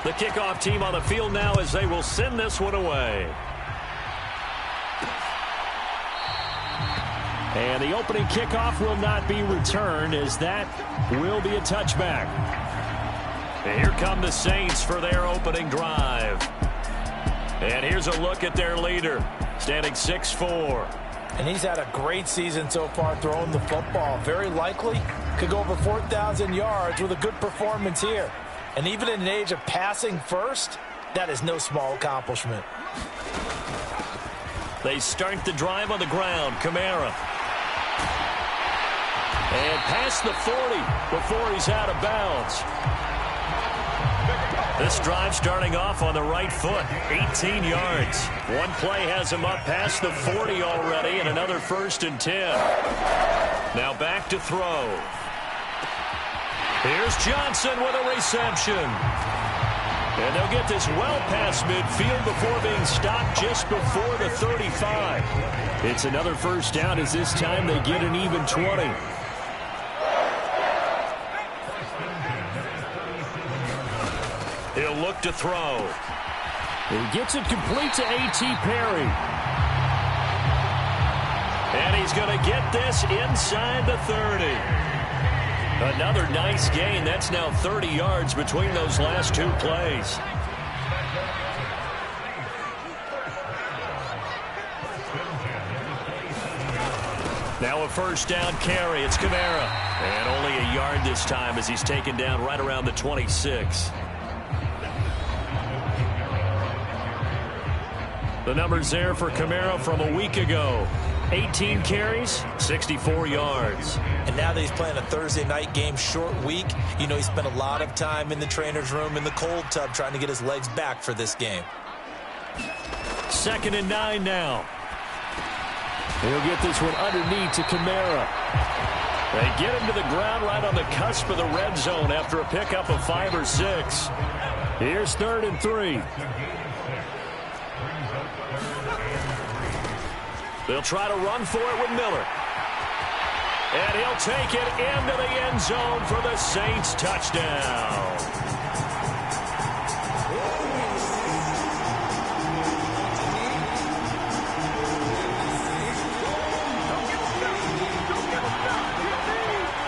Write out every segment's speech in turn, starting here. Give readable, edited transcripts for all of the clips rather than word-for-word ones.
The kickoff team on the field now as they will send this one away. And the opening kickoff will not be returned, as that will be a touchback. And here come the Saints for their opening drive. And here's a look at their leader, standing 6'4". And he's had a great season so far throwing the football. Very likely could go over 4,000 yards with a good performance here. And even in an age of passing first, that is no small accomplishment. They start the drive on the ground. Kamara. And past the 40 before he's out of bounds. This drive starting off on the right foot. 18 yards. One play has him up past the 40 already, and another 1st and 10. Now back to throw. Here's Johnson with a reception. And they'll get this well past midfield before being stopped just before the 35. It's another 1st down, as this time they get an even 20. He'll look to throw. He gets it complete to A.T. Perry. And he's going to get this inside the 30. Another nice gain. That's now 30 yards between those last 2 plays. Now a 1st down carry. It's Kamara. And only a yard this time as he's taken down right around the 26. The numbers there for Kamara from a week ago. 18 carries, 64 yards. And now that he's playing a Thursday night game, short week, you know he spent a lot of time in the trainer's room in the cold tub trying to get his legs back for this game. 2nd and 9 now. He'll get this one underneath to Kamara. They get him to the ground right on the cusp of the red zone after a pickup of 5 or 6. Here's 3rd and 3. They'll try to run for it with Miller. And he'll take it into the end zone for the Saints touchdown.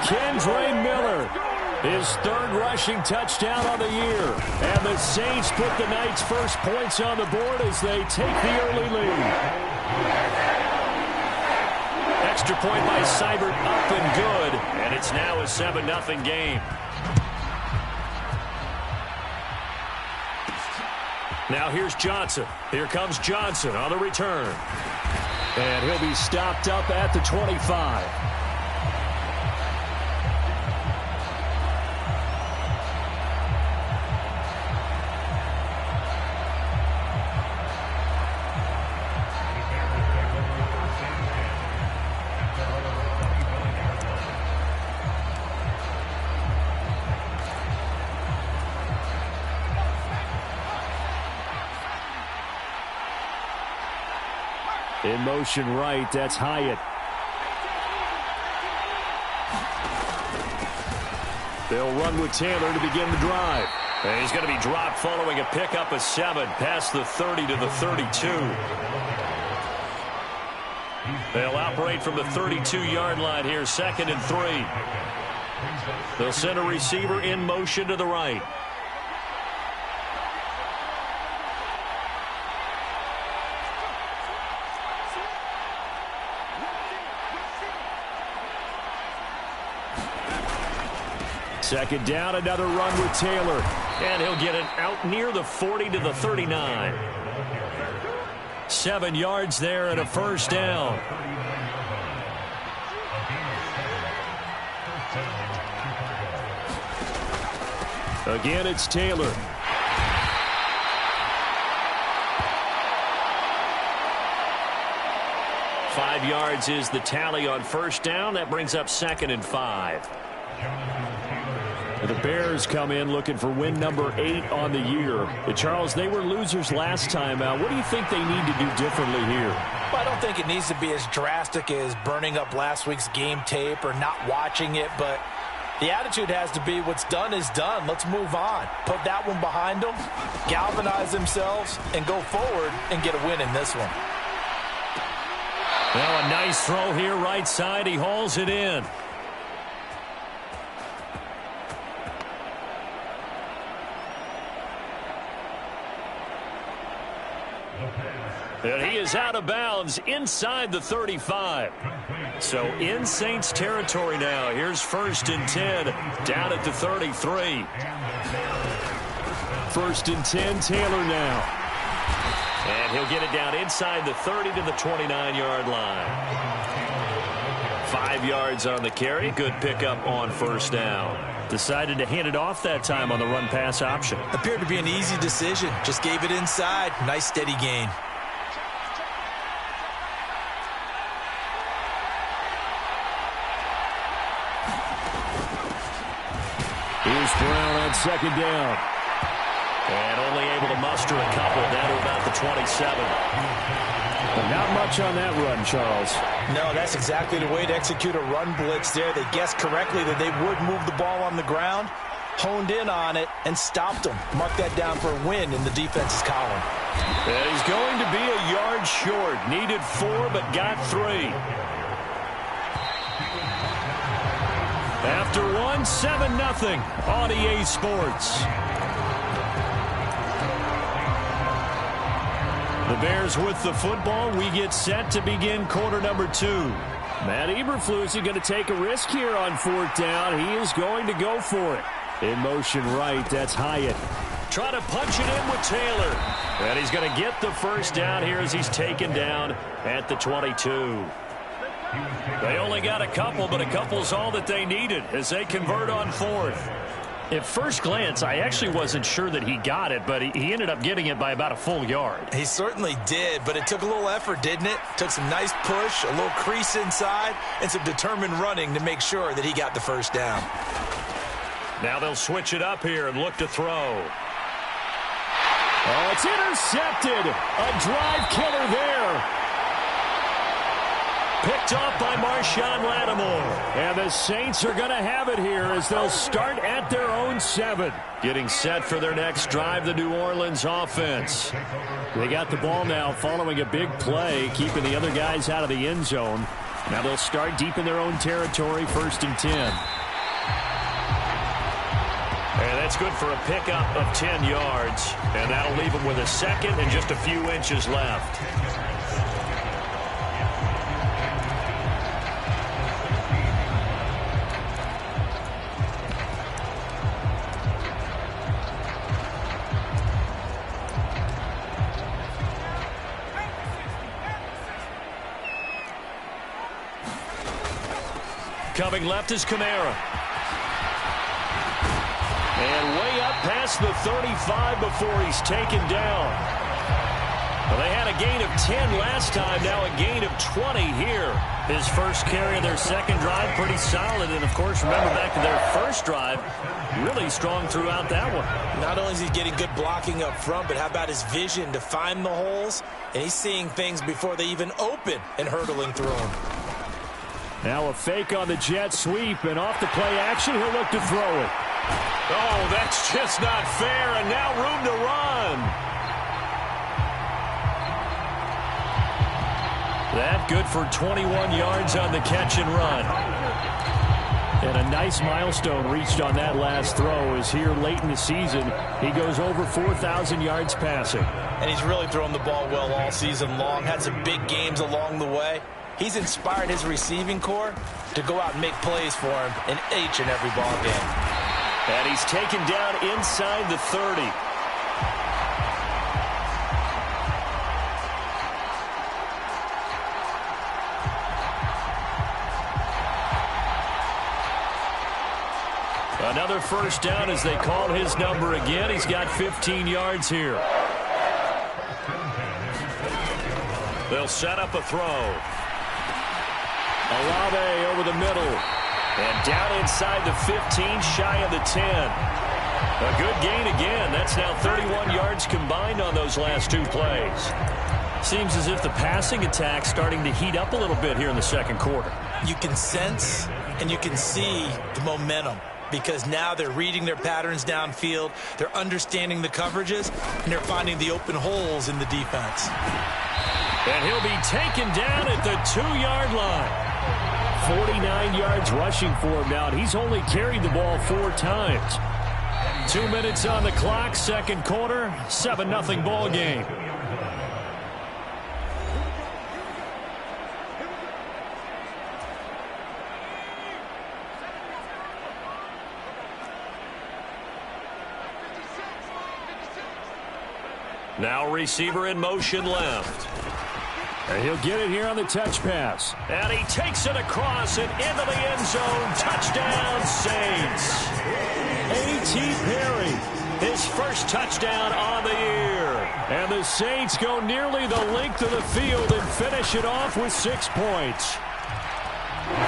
Kendre Miller, his 3rd rushing touchdown on the year. And the Saints put the night's first points on the board as they take the early lead. Extra point by Seibert, up and good, and it's now a 7-0 game. Now here's Johnson. Here comes Johnson on the return. And he'll be stopped up at the 25. In motion right, that's Hyatt. They'll run with Taylor to begin the drive. And he's going to be dropped following a pickup of 7 past the 30 to the 32. They'll operate from the 32-yard line here, 2nd and 3. They'll send a receiver in motion to the right. Second down, another run with Taylor. And he'll get it out near the 40 to the 39. 7 yards there and a 1st down. Again, it's Taylor. Five yards is the tally on 1st down. That brings up 2nd and 5. The Bears come in looking for win number 8 on the year. Charles, they were losers last time out. What do you think they need to do differently here? Well, I don't think it needs to be as drastic as burning up last week's game tape or not watching it, but The attitude has to be what's done is done. Let's move on. Put that one behind them, galvanize themselves, and go forward and get a win in this one. Well, a nice throw here right side. He hauls it in. And he is out of bounds inside the 35. So in Saints territory now. Here's 1st and 10 down at the 33. 1st and 10, Taylor now. And he'll get it down inside the 30 to the 29-yard line. 5 yards on the carry. Good pickup on 1st down. Decided to hand it off that time on the run-pass option. Appeared to be an easy decision. Just gave it inside. Nice steady gain. Here's Brown on 2nd down. And only able to muster a couple down to about the 27. But not much on that run, Charles. No, that's exactly the way to execute a run blitz there. They guessed correctly that they would move the ball on the ground, honed in on it, and stopped them. Mark that down for a win in the defense's column. And he's going to be a yard short. Needed 4, but got 3. After 1, 7-0 on EA Sports. The Bears with the football. We get set to begin quarter number 2. Matt Eberflus is going to take a risk here on 4th down. He is going to go for it. In motion right, that's Hyatt. Trying to punch it in with Taylor. And he's going to get the 1st down here as he's taken down at the 22. They only got a couple, but a couple's all that they needed as they convert on 4th. At first glance, I actually wasn't sure that he got it, but he ended up getting it by about a full yard. He certainly did, but it took a little effort, didn't it? Took some nice push, a little crease inside, and some determined running to make sure that he got the 1st down. Now they'll switch it up here and look to throw. Oh, it's intercepted. A drive killer there. Picked off by Marshawn Lattimore. And the Saints are going to have it here as they'll start at their own 7. Getting set for their next drive, the New Orleans offense. They got the ball now following a big play, keeping the other guys out of the end zone. Now they'll start deep in their own territory, 1st and 10. And that's good for a pickup of 10 yards. And that'll leave them with a 2nd and just a few inches left. Coming left is Kamara. And way up past the 35 before he's taken down. Well, they had a gain of 10 last time, now a gain of 20 here. His first carry of their 2nd drive, pretty solid. And, of course, remember back to their 1st drive, really strong throughout that one. Not only is he getting good blocking up front, but how about his vision to find the holes? And he's seeing things before they even open and hurtling through them. Now a fake on the jet sweep, and off the play action, he'll look to throw it. Oh, that's just not fair, and now room to run. That good for 21 yards on the catch and run. And a nice milestone reached on that last throw as here late in the season, he goes over 4,000 yards passing. And he's really thrown the ball well all season long, had some big games along the way. He's inspired his receiving corps to go out and make plays for him in each and every ball game. And he's taken down inside the 30. Another 1st down as they call his number again. He's got 15 yards here. They'll set up a throw. Olave over the middle. And down inside the 15, shy of the 10. A good gain again. That's now 31 yards combined on those last 2 plays. Seems as if the passing attack's starting to heat up a little bit here in the 2nd quarter. You can sense and you can see the momentum. because now they're reading their patterns downfield, they're understanding the coverages, and they're finding the open holes in the defense. And he'll be taken down at the 2-yard line. 49 yards rushing for him now. He's only carried the ball 4 times. 2 minutes on the clock, second quarter, 7-0 ball game. Now receiver in motion left. And he'll get it here on the touch pass. And he takes it across and into the end zone. Touchdown, Saints. A.T. Perry, his first touchdown on the year. And the Saints go nearly the length of the field and finish it off with 6 points.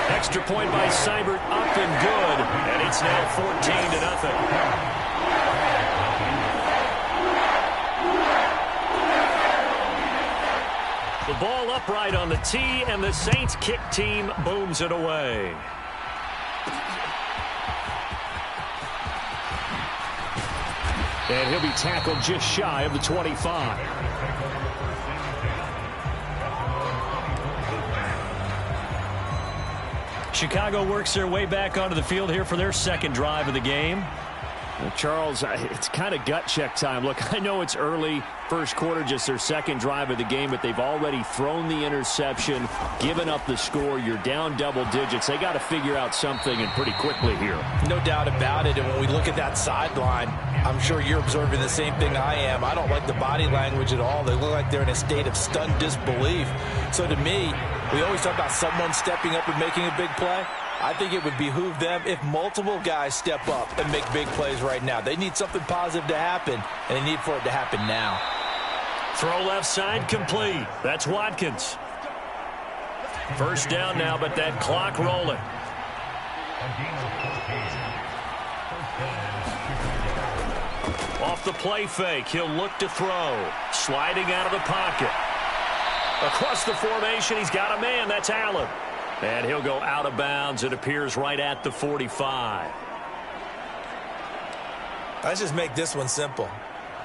Extra point by Seibert up and good. And it's now 14-0. The ball upright on the tee, and the Saints kick team booms it away. And he'll be tackled just shy of the 25. Chicago works their way back onto the field here for their second drive of the game. Well, Charles, it's kind of gut check time. Look, I know it's early, first quarter, just their second drive of the game, but they've already thrown the interception, given up the score. You're down double digits. They got to figure out something, and pretty quickly here. No doubt about it, and when we look at that sideline, I'm sure you're observing the same thing I am. I don't like the body language at all. They look like they're in a state of stunned disbelief. So to me, we always talk about someone stepping up and making a big play. I think it would behoove them if multiple guys step up and make big plays right now. They need something positive to happen, and they need for it to happen now. Throw left side complete. That's Watkins. First down now, but that clock rolling. Off the play fake, he'll look to throw. Sliding out of the pocket. Across the formation, he's got a man. That's Allen. And he'll go out of bounds. It appears right at the 45. Let's just make this one simple.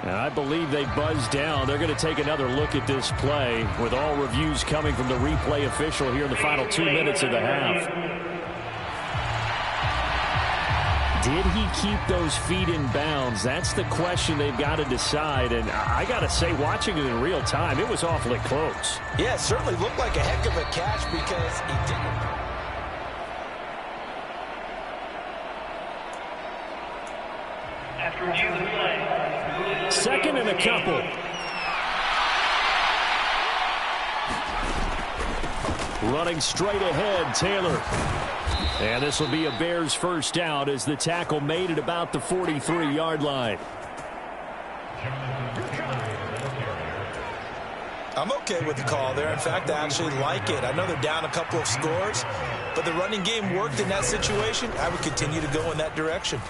And I believe they buzzed down. They're going to take another look at this play with all reviews coming from the replay official here in the final 2 minutes of the half. Did he keep those feet in bounds? That's the question they've got to decide. And I got to say, watching it in real time, it was awfully close. Yeah, it certainly looked like a heck of a catch because he didn't. After review of the play. Second and a couple. Running straight ahead, Taylor. And this will be a Bears first down as the tackle made at about the 43-yard line. I'm okay with the call there. In fact, I actually like it. I know they're down a couple of scores, but the running game worked in that situation. I would continue to go in that direction.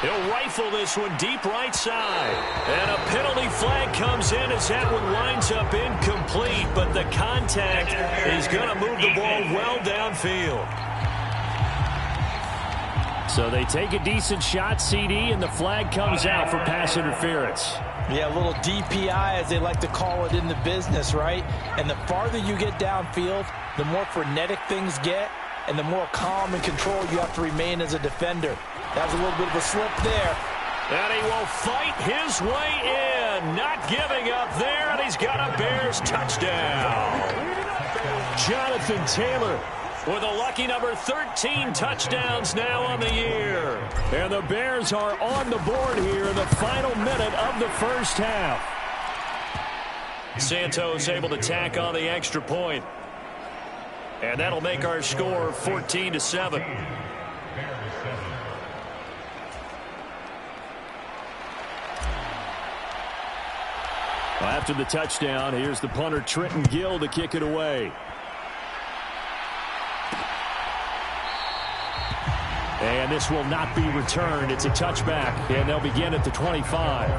He'll rifle this one deep right side. And a penalty flag comes in as that one winds up incomplete. But the contact is going to move the ball well downfield. So they take a decent shot, CD, and the flag comes out for pass interference. Yeah, a little DPI, as they like to call it in the business, right? And the farther you get downfield, the more frenetic things get, and the more calm and control you have to remain as a defender. That was a little bit of a slip there. And he will fight his way in. Not giving up there, and he's got a Bears touchdown. Jonathan Taylor with a lucky number 13 touchdowns now on the year. And the Bears are on the board here in the final minute of the first half. Santos able to tack on the extra point. And that'll make our score 14-7. Well, after the touchdown, here's the punter Trenton Gill to kick it away. And this will not be returned. It's a touchback, and they'll begin at the 25.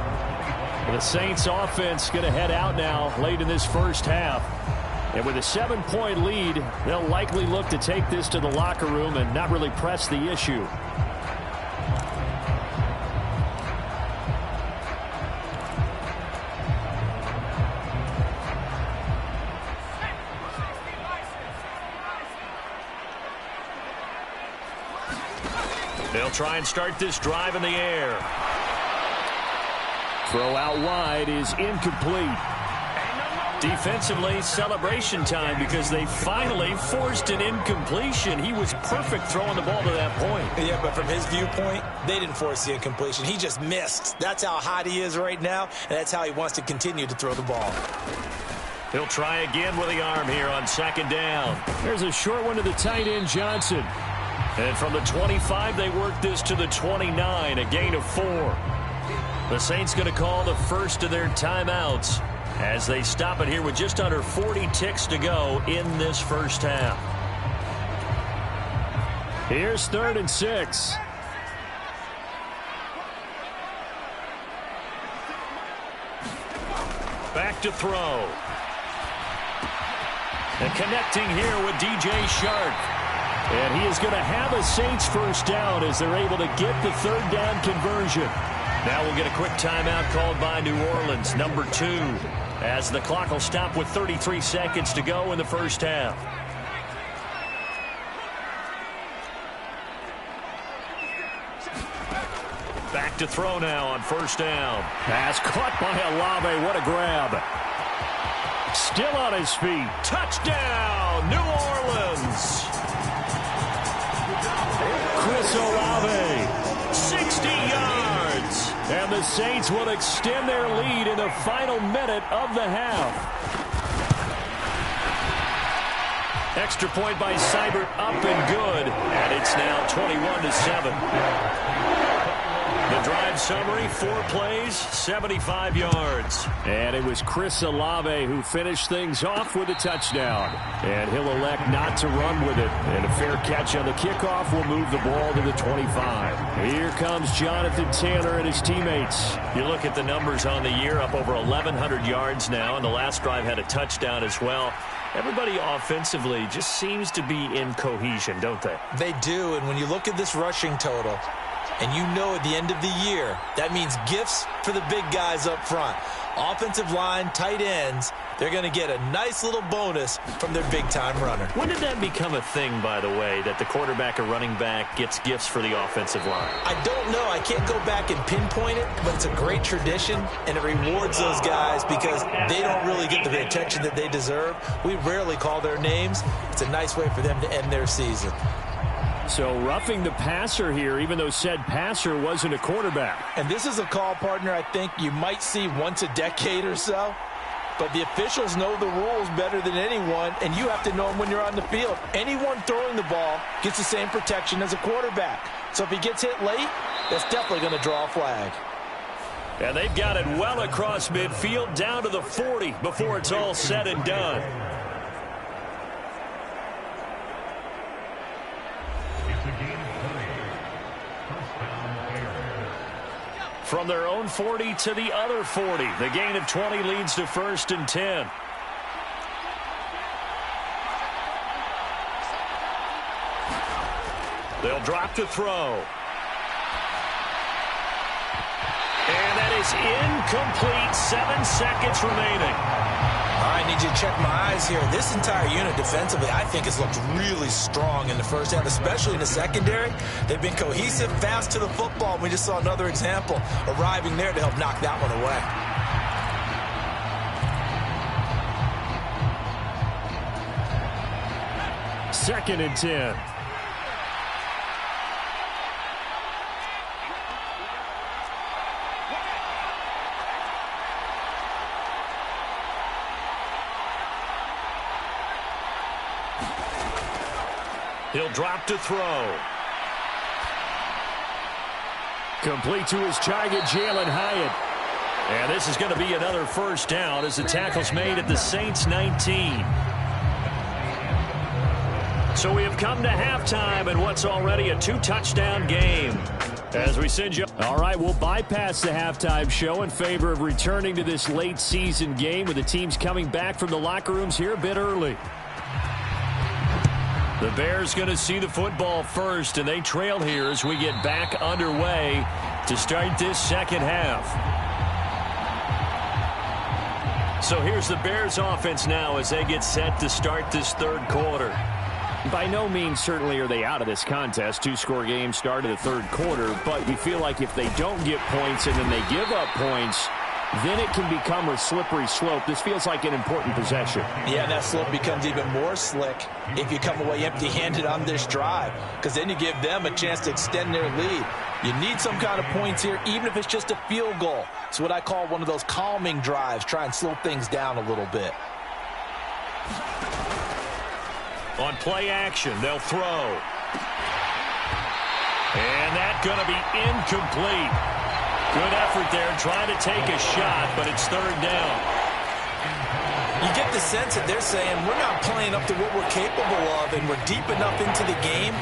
The Saints offense going to head out now late in this first half. And with a 7-point lead, they'll likely look to take this to the locker room and not really press the issue. They'll try and start this drive in the air. Throw out wide is incomplete. Defensively, celebration time because they finally forced an incompletion. He was perfect throwing the ball to that point. Yeah, but from his viewpoint, they didn't force the incompletion. He just missed. That's how hot he is right now, and that's how he wants to continue to throw the ball. He'll try again with the arm here on second down. There's a short one to the tight end, Johnson. And from the 25, they work this to the 29, a gain of 4. The Saints going to call the first of their timeouts as they stop it here with just under 40 ticks to go in this first half. Here's 3rd and 6. Back to throw. And connecting here with DJ Shark. And he is going to have a Saints first down as they're able to get the 3rd down conversion. Now we'll get a quick timeout called by New Orleans, number 2, as the clock will stop with 33 seconds to go in the first half. Back to throw now on first down. Pass caught by Olave. What a grab. Still on his feet. Touchdown, New Orleans. Chris Olave, 60 yards. And the Saints will extend their lead in the final minute of the half. Extra point by Seibert, up and good. And it's now 21-7. The drive summary, 4 plays, 75 yards. And it was Chris Olave who finished things off with a touchdown. And he'll elect not to run with it. And a fair catch on the kickoff will move the ball to the 25. Here comes Jonathan Taylor and his teammates. You look at the numbers on the year, up over 1,100 yards now. And the last drive had a touchdown as well. Everybody offensively just seems to be in cohesion, don't they? They do, and when you look at this rushing total, and you know at the end of the year, that means gifts for the big guys up front. Offensive line, tight ends, they're going to get a nice little bonus from their big-time runner. When did that become a thing, by the way, that the quarterback or running back gets gifts for the offensive line? I don't know. I can't go back and pinpoint it, but it's a great tradition, and it rewards those guys because they don't really get the attention that they deserve. We rarely call their names. It's a nice way for them to end their season. So roughing the passer here, even though said passer wasn't a quarterback. And this is a call, partner, I think you might see once a decade or so. But the officials know the rules better than anyone, and you have to know them when you're on the field. Anyone throwing the ball gets the same protection as a quarterback. So if he gets hit late, that's definitely going to draw a flag. And they've got it well across midfield, down to the 40 before it's all said and done. From their own 40 to the other 40. The gain of 20 leads to 1st and 10. They'll drop to throw. And that is incomplete. 7 seconds remaining. I need you to check my eyes here. This entire unit defensively, I think, has looked really strong in the first half, especially in the secondary. They've been cohesive, fast to the football. We just saw another example arriving there to help knock that one away. Second and 10. He'll drop to throw. Complete to his target, Jalen Hyatt. And this is going to be another first down as the tackle's made at the Saints 19. So we have come to halftime in what's already a 2-touchdown game. As we send you. All right, we'll bypass the halftime show in favor of returning to this late season game with the teams coming back from the locker rooms here a bit early. The Bears going to see the football first, and they trail here as we get back underway to start this second half. So here's the Bears offense now as they get set to start this third quarter. By no means certainly are they out of this contest. Two-score game start of the third quarter, but you feel like if they don't get points and then they give up points, then it can become a slippery slope. This feels like an important possession. Yeah, and that slope becomes even more slick if you come away empty-handed on this drive, because then you give them a chance to extend their lead. You need some kind of points here, even if it's just a field goal. It's what I call one of those calming drives. Try and slow things down a little bit. On play action, they'll throw. And that's going to be incomplete. Good effort there trying to take a shot, but it's third down. You get the sense that they're saying we're not playing up to what we're capable of, and we're deep enough into the game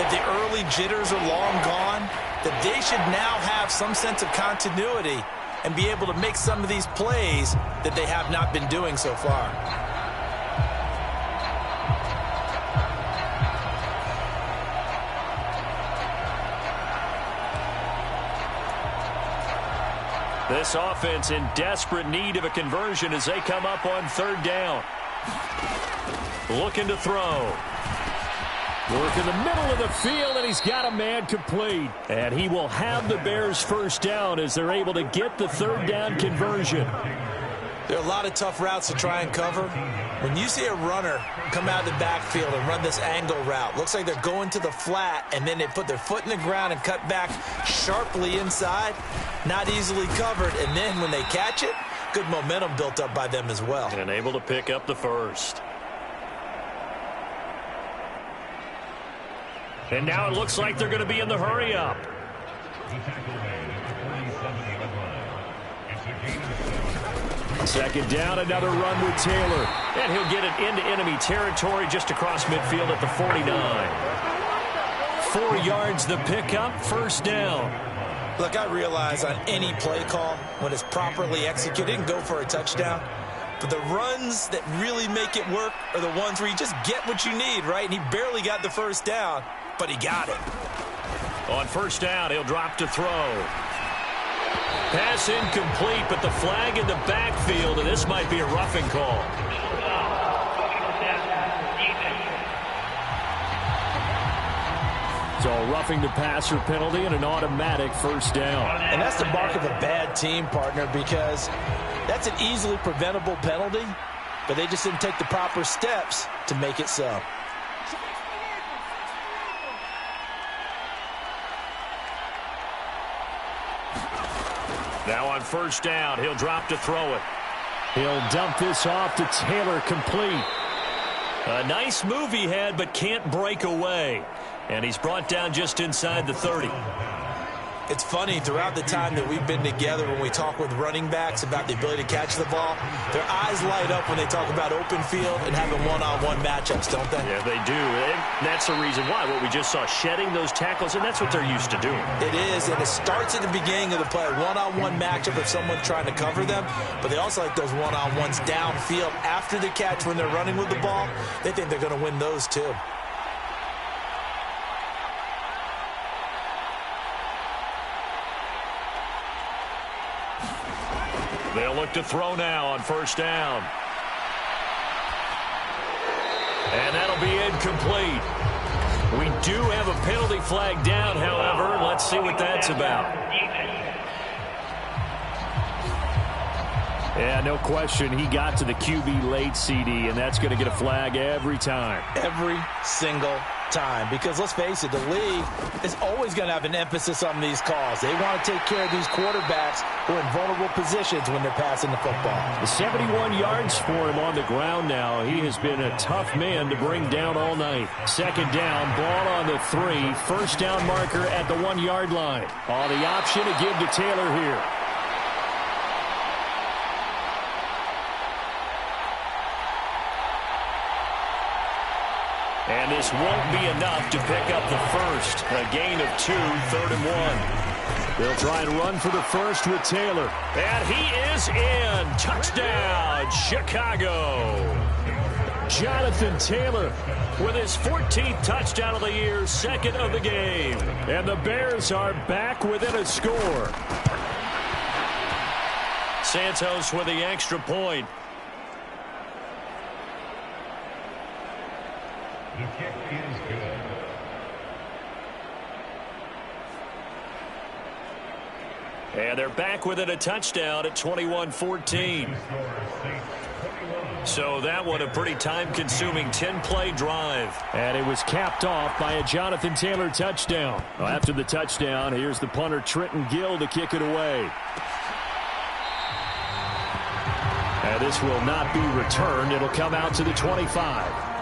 that the early jitters are long gone, that they should now have some sense of continuity and be able to make some of these plays that they have not been doing so far. This offense in desperate need of a conversion as they come up on third down. Looking to throw. Work in the middle of the field, and he's got a man complete. And he will have the Bears first down as they're able to get the third down conversion. There are a lot of tough routes to try and cover. When you see a runner come out of the backfield and run this angle route, looks like they're going to the flat, and then they put their foot in the ground and cut back sharply inside. Not easily covered, and then when they catch it, good momentum built up by them as well. And able to pick up the first. And now it looks like they're going to be in the hurry-up. Second down, another run with Taylor. And he'll get it into enemy territory just across midfield at the 49. 4 yards the pickup, first down. Look, I realize on any play call, when it's properly executed, it can go for a touchdown. But the runs that really make it work are the ones where you just get what you need, right? And he barely got the first down, but he got it. On first down, he'll drop to throw. Pass incomplete, but the flag in the backfield, and this might be a roughing call. So a roughing the passer penalty and an automatic first down. And that's the mark of a bad team, partner, because that's an easily preventable penalty, but they just didn't take the proper steps to make it so. Now on first down, he'll drop to throw it. He'll dump this off to Taylor, complete. A nice move he had, but can't break away. And he's brought down just inside the 30. It's funny, throughout the time that we've been together, when we talk with running backs about the ability to catch the ball, their eyes light up when they talk about open field and having one-on-one matchups, don't they? Yeah, they do. And that's the reason why. What we just saw, shedding those tackles, and that's what they're used to doing. It is, and it starts at the beginning of the play. One-on-one matchup if someone's trying to cover them, but they also like those one-on-ones downfield after the catch when they're running with the ball. They think they're going to win those too. They'll look to throw now on first down. And that'll be incomplete. We do have a penalty flag down, however. Let's see what that's about. Yeah, no question. He got to the QB late, CD, and that's going to get a flag every time. Every single time. Because let's face it, the league is always going to have an emphasis on these calls. They want to take care of these quarterbacks who are in vulnerable positions when they're passing the football. 71 yards for him on the ground now. He has been a tough man to bring down all night. Second down, ball on the 3. First down marker at the 1-yard line. Oh, the option to give to Taylor here. And this won't be enough to pick up the first. A gain of 2, 3rd and 1. They'll try and run for the first with Taylor. And he is in. Touchdown, Chicago. Jonathan Taylor with his 14th touchdown of the year, second of the game. And the Bears are back within a score. Santos with the extra point. The kick is good. And they're back within a touchdown at 21-14. So that one a pretty time-consuming 10-play drive. And it was capped off by a Jonathan Taylor touchdown. Well, after the touchdown, here's the punter Trenton Gill to kick it away. And this will not be returned. It'll come out to the 25.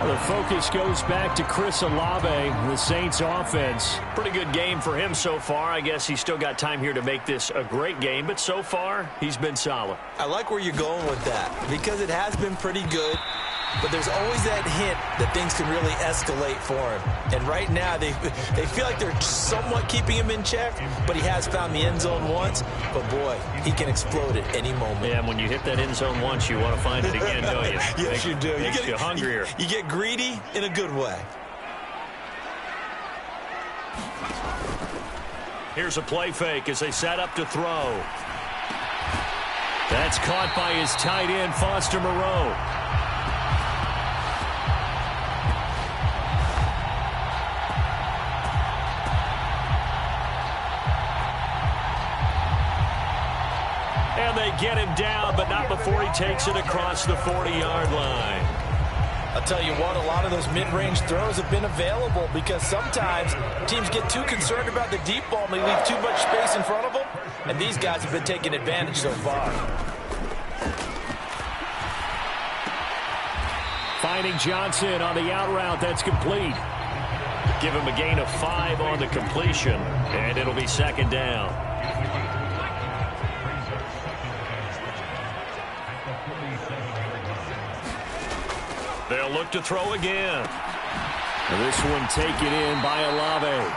The focus goes back to Chris Olave, the Saints offense. Pretty good game for him so far. I guess he's still got time here to make this a great game, but so far, he's been solid. I like where you're going with that because it has been pretty good, but there's always that hint that things can really escalate for him. And right now, they feel like they're somewhat keeping him in check, but he has found the end zone once. But, boy, he can explode at any moment. Yeah, and when you hit that end zone once, you want to find it again, don't you? Yes, you do. Makes you hungrier. You get greedy in a good way. Here's a play fake as they set up to throw. That's caught by his tight end, Foster Moreau. And they get him down, but not before he takes it across the 40-yard line. I'll tell you what, a lot of those mid-range throws have been available because sometimes teams get too concerned about the deep ball and they leave too much space in front of them, and these guys have been taking advantage so far. Finding Johnson on the out route. That's complete. Give him a gain of 5 on the completion, and it'll be second down. They'll look to throw again. And this one taken in by Olave.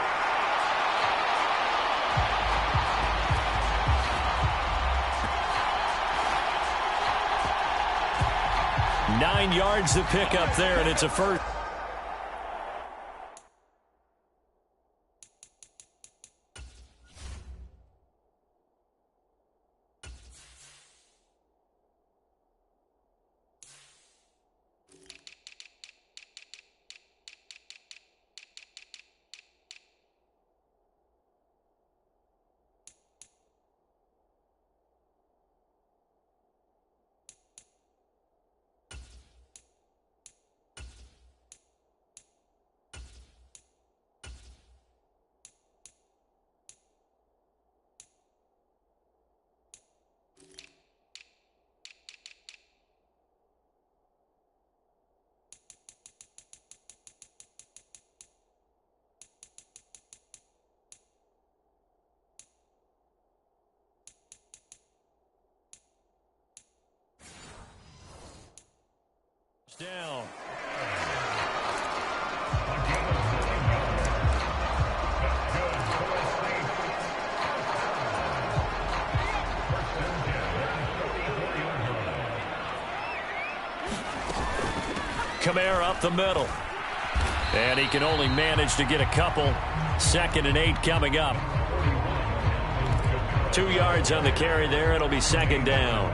Nine yards to pick up there, and it's a first. Down. Kamara up the middle. And he can only manage to get a couple. 2nd and 8 coming up. 2 yards on the carry there. It'll be second down.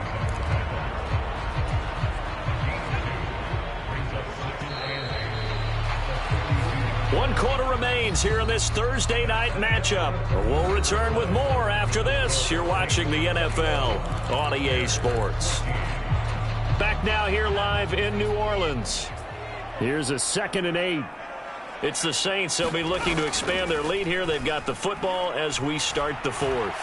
One quarter remains here in this Thursday night matchup. We'll return with more after this. You're watching the NFL on EA Sports. Back now here live in New Orleans. Here's a 2nd and 8. It's the Saints. They'll be looking to expand their lead here. They've got the football as we start the 4th.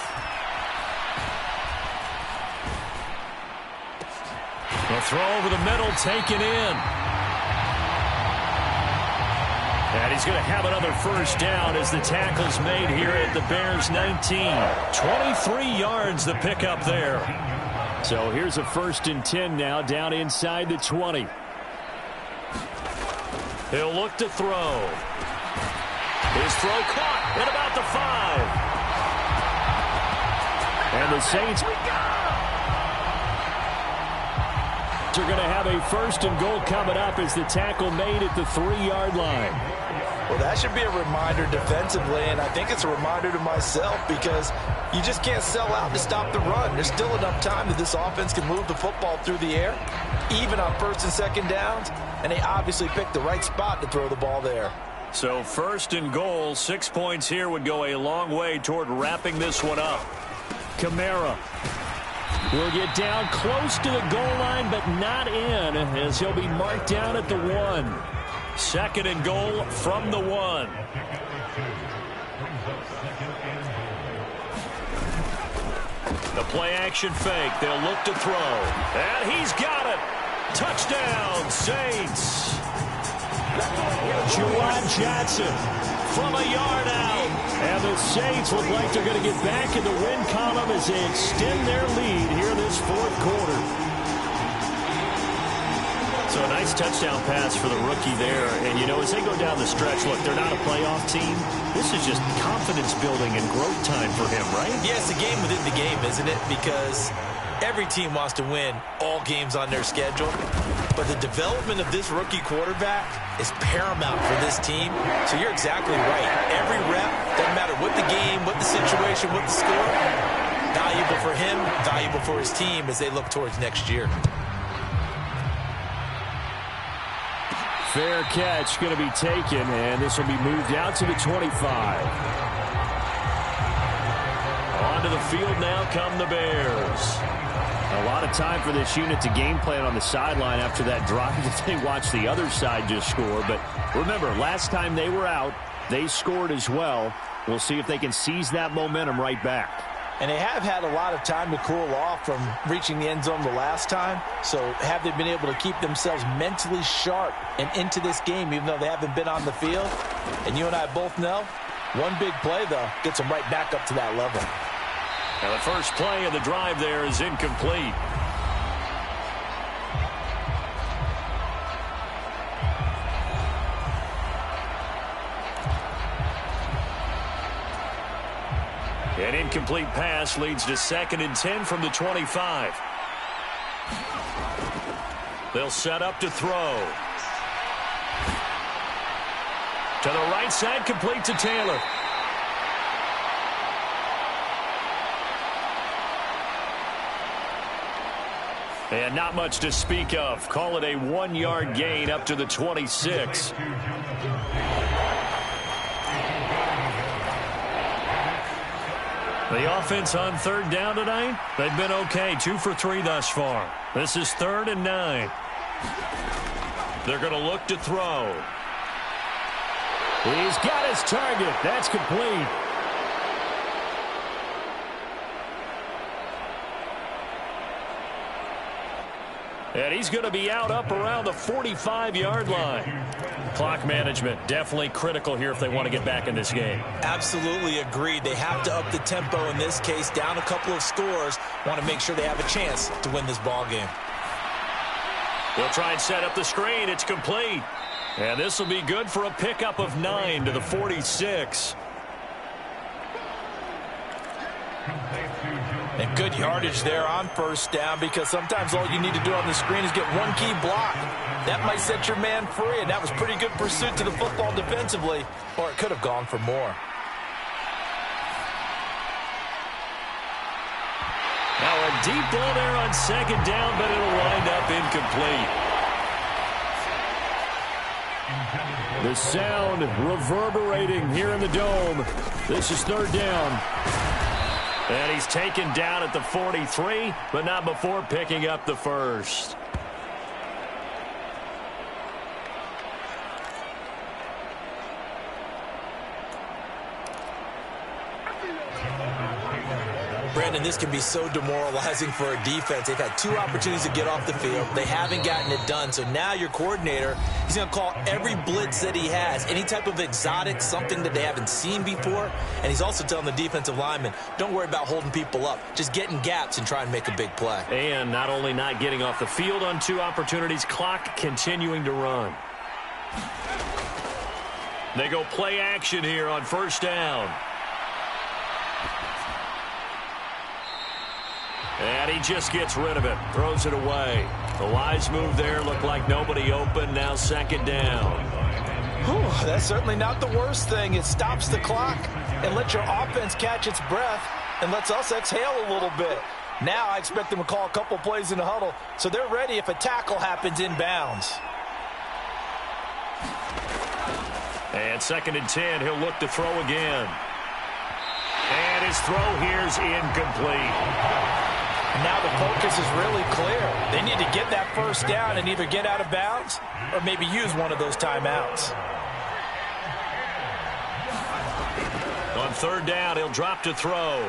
A throw over the middle, taken in. And he's going to have another first down as the tackle's made here at the Bears 19. 23 yards the pickup there. So here's a 1st and 10 now down inside the 20. He'll look to throw. His throw caught at about the 5. And the Saints are going to have a 1st and goal coming up as the tackle made at the 3-yard line. Well, that should be a reminder defensively, and I think it's a reminder to myself because you just can't sell out to stop the run. There's still enough time that this offense can move the football through the air, even on 1st and 2nd downs, and they obviously picked the right spot to throw the ball there. So 1st and goal, 6 points here would go a long way toward wrapping this one up. Kamara will get down close to the goal line, but not in, as he'll be marked down at the 1. 2nd and goal from the 1. The play action fake. They'll look to throw. And he's got it. Touchdown, Saints. Juwan Johnson from a yard out. And the Saints look like they're going to get back in the win column as they extend their lead here this 4th quarter. So a nice touchdown pass for the rookie there. And, you know, as they go down the stretch, look, they're not a playoff team. This is just confidence building and growth time for him, right? Yeah, it's a game within the game, isn't it? Because every team wants to win all games on their schedule. But the development of this rookie quarterback is paramount for this team. So you're exactly right. Every rep, doesn't matter what the game, what the situation, what the score, valuable for him, valuable for his team as they look towards next year. Fair catch going to be taken, and this will be moved out to the 25. Onto the field now come the Bears. A lot of time for this unit to game plan on the sideline after that drive that they watched the other side just score. But remember, last time they were out, they scored as well. We'll see if they can seize that momentum right back. And they have had a lot of time to cool off from reaching the end zone the last time. So have they been able to keep themselves mentally sharp and into this game, even though they haven't been on the field? And you and I both know, one big play, though, gets them right back up to that level. Now the first play of the drive there is incomplete. An incomplete pass leads to 2nd and 10 from the 25. They'll set up to throw. To the right side, complete to Taylor. And not much to speak of. Call it a 1-yard gain up to the 26. The offense on 3rd down tonight, they've been okay. 2 for 3 thus far. This is 3rd and 9. They're going to look to throw. He's got his target. That's complete. And he's going to be out up around the 45-yard line. Clock management definitely critical here if they want to get back in this game. Absolutely agreed. They have to up the tempo in this case, down a couple of scores. Want to make sure they have a chance to win this ball game. They'll try and set up the screen. It's complete. And this will be good for a pickup of 9 to the 46. And good yardage there on 1st down, because sometimes all you need to do on the screen is get one key block. That might set your man free, and that was pretty good pursuit to the football defensively, or it could have gone for more. Now a deep ball there on 2nd down, but it'll wind up incomplete. The sound reverberating here in the dome. This is 3rd down. And he's taken down at the 43, but not before picking up the 1st. Brandon, this can be so demoralizing for a defense. They've had 2 opportunities to get off the field. They haven't gotten it done. So now your coordinator, he's going to call every blitz that he has, any type of exotic, something that they haven't seen before. And he's also telling the defensive lineman, don't worry about holding people up. Just get in gaps and try and make a big play. And not only not getting off the field on 2 opportunities, clock continuing to run. They go play action here on first down. And he just gets rid of it, throws it away. The wise move there, looked like nobody open, now second down. Whew, that's certainly not the worst thing. It stops the clock and lets your offense catch its breath and lets us exhale a little bit. Now I expect them to call a couple plays in the huddle so they're ready if a tackle happens inbounds. And second and 10, he'll look to throw again. And his throw here's incomplete. Now the focus is really clear. They need to get that first down and either get out of bounds or maybe use one of those timeouts. On third down, he'll drop to throw.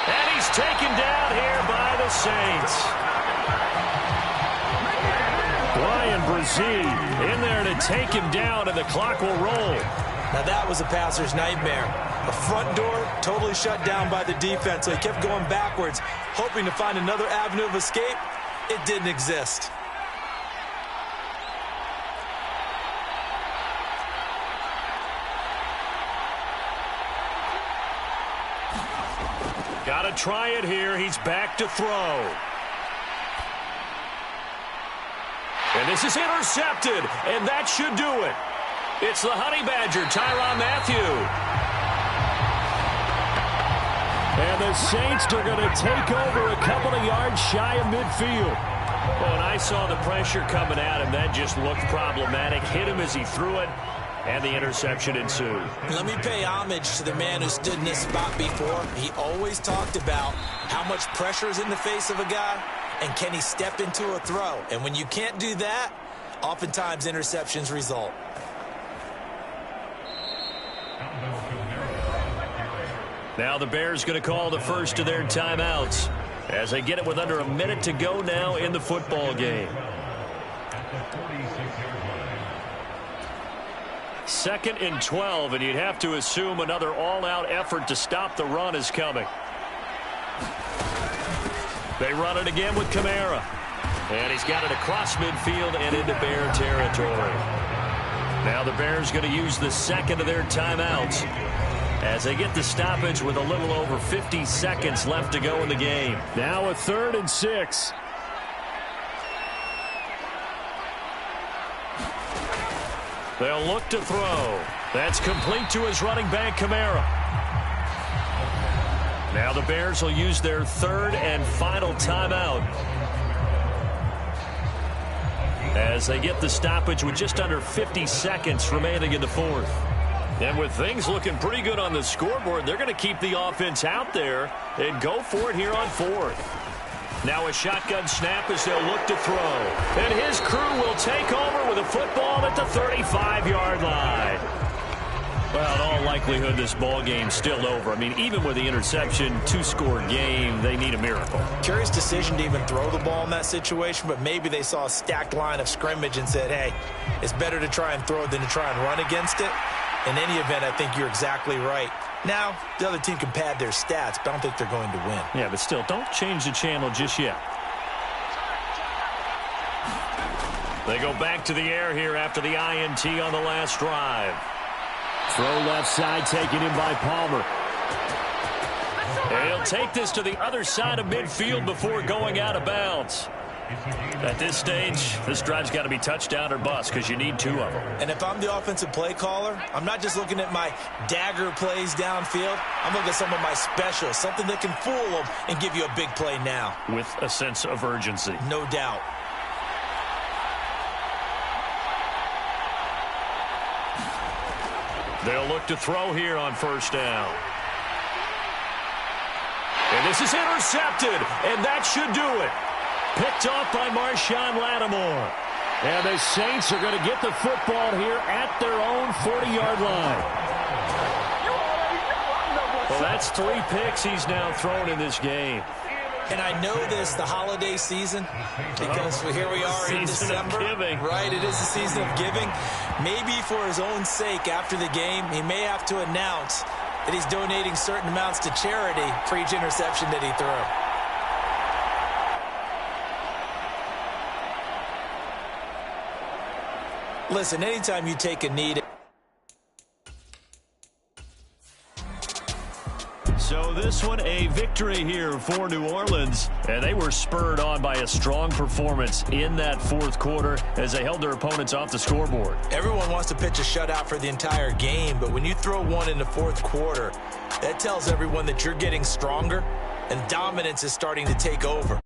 And he's taken down here by the Saints. Brian Brzee in there to take him down, and the clock will roll. Now that was a passer's nightmare. The front door totally shut down by the defense, so he kept going backwards, hoping to find another avenue of escape. It didn't exist. Got to try it here. He's back to throw. And this is intercepted, and that should do it. It's the Honey Badger, Tyrann Mathieu. And the Saints are going to take over a couple of yards shy of midfield. Well, when I saw the pressure coming at him, that just looked problematic. Hit him as he threw it, and the interception ensued. Let me pay homage to the man who stood in this spot before. He always talked about how much pressure is in the face of a guy, and can he step into a throw. And when you can't do that, oftentimes interceptions result. Now the Bears going to call the first of their timeouts as they get it with under a minute to go now in the football game. Second and 12, and you'd have to assume another all-out effort to stop the run is coming. They run it again with Kamara. And he's got it across midfield and into Bear territory. Now the Bears going to use the second of their timeouts as they get the stoppage with a little over 50 seconds left to go in the game. Now a 3rd and 6. They'll look to throw. That's complete to his running back, Kamara. Now the Bears will use their 3rd and final timeout as they get the stoppage with just under 50 seconds remaining in the 4th. And with things looking pretty good on the scoreboard, they're going to keep the offense out there and go for it here on 4th. Now a shotgun snap as they'll look to throw. And his crew will take over with a football at the 35-yard line. Well, in all likelihood, this ball game's still over. I mean, even with the interception, 2-score game, they need a miracle. Curious decision to even throw the ball in that situation, but maybe they saw a stacked line of scrimmage and said, hey, it's better to try and throw than to try and run against it. In any event, I think you're exactly right. Now, the other team can pad their stats, but I don't think they're going to win. Yeah, but still, don't change the channel just yet. They go back to the air here after the INT on the last drive. Throw left side taken in by Palmer. And he'll take this to the other side of midfield before going out of bounds. At this stage, this drive's got to be touchdown or bust because you need 2 of them. And if I'm the offensive play caller, I'm not just looking at my dagger plays downfield. I'm looking at some of my specials, something that can fool them and give you a big play now. With a sense of urgency. No doubt. They'll look to throw here on first down. And this is intercepted, and that should do it. Picked off by Marshawn Lattimore. And the Saints are going to get the football here at their own 40-yard line. Well, that's 3 picks he's now thrown in this game. And I know this, the holiday season, because here we are in December. Right, it is the season of giving. Maybe for his own sake after the game, he may have to announce that he's donating certain amounts to charity for each interception that he threw. Listen, anytime you take a knee... So this one, a victory here for New Orleans. And they were spurred on by a strong performance in that fourth quarter as they held their opponents off the scoreboard. Everyone wants to pitch a shutout for the entire game, but when you throw one in the fourth quarter, that tells everyone that you're getting stronger and dominance is starting to take over.